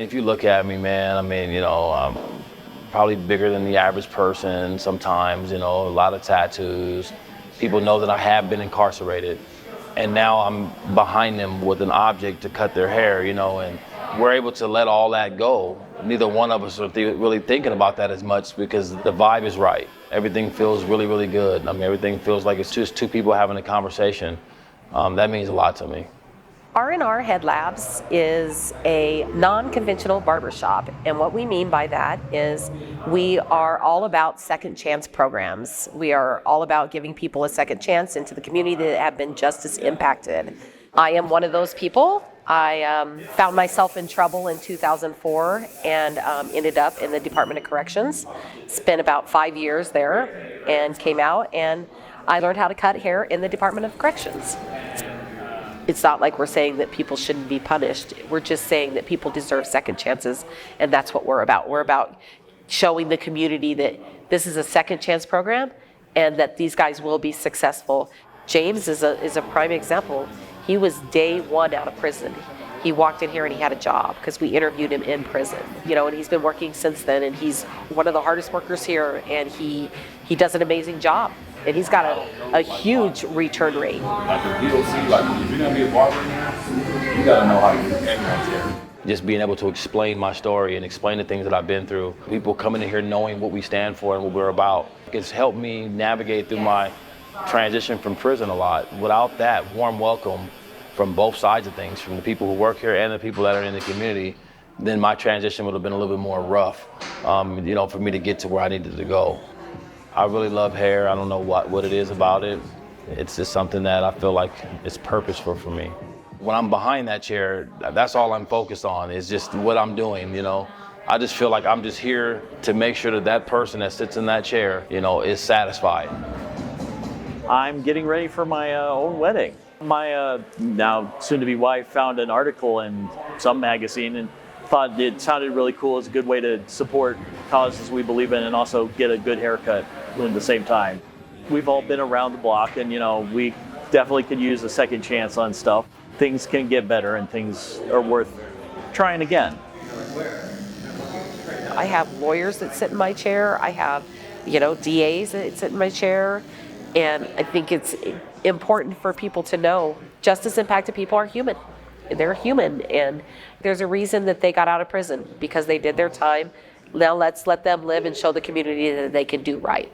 If you look at me, man, I mean, I'm probably bigger than the average person sometimes, a lot of tattoos. People know that I have been incarcerated. And now I'm behind them with an object to cut their hair, and we're able to let all that go. Neither one of us are really thinking about that as much because the vibe is right. Everything feels really, really good. I mean, everything feels like it's just two people having a conversation. That means a lot to me. R&R Head Labs is a non-conventional barbershop, and what we mean by that is we are all about second chance programs. We are all about giving people a second chance into the community that have been just as impacted. I am one of those people. I found myself in trouble in 2004 and ended up in the Department of Corrections. Spent about 5 years there and came out, and I learned how to cut hair in the Department of Corrections. It's not like we're saying that people shouldn't be punished. We're just saying that people deserve second chances, and that's what we're about. We're about showing the community that this is a second chance program and that these guys will be successful. James is a prime example. He was day one out of prison. He walked in here and he had a job because we interviewed him in prison, and he's been working since then, and he's one of the hardest workers here, and he does an amazing job. And he's got a huge return rate. Like a POC, like if you're gonna be a barber now, you gotta know how to do everyone's hair. Just being able to explain my story and explain the things that I've been through. People coming in here knowing what we stand for and what we're about. It's helped me navigate through my transition from prison a lot. Without that warm welcome from both sides of things, from the people who work here and the people that are in the community, then my transition would have been a little bit more rough, for me to get to where I needed to go. I really love hair. I don't know what it is about it. It's just something that I feel like it's purposeful for me. When I'm behind that chair, that's all I'm focused on, is just what I'm doing, I just feel like I'm just here to make sure that that person that sits in that chair, is satisfied. I'm getting ready for my own wedding. My now soon-to-be wife found an article in some magazine and thought it sounded really cool. It's a good way to support causes we believe in and also get a good haircut at the same time. We've all been around the block, and we definitely could use a second chance on stuff. Things can get better and things are worth trying again. I have lawyers that sit in my chair. I have, DAs that sit in my chair. And I think it's important for people to know justice impacted people are human. They're human, and there's a reason that they got out of prison, because they did their time. Now let's let them live and show the community that they can do right.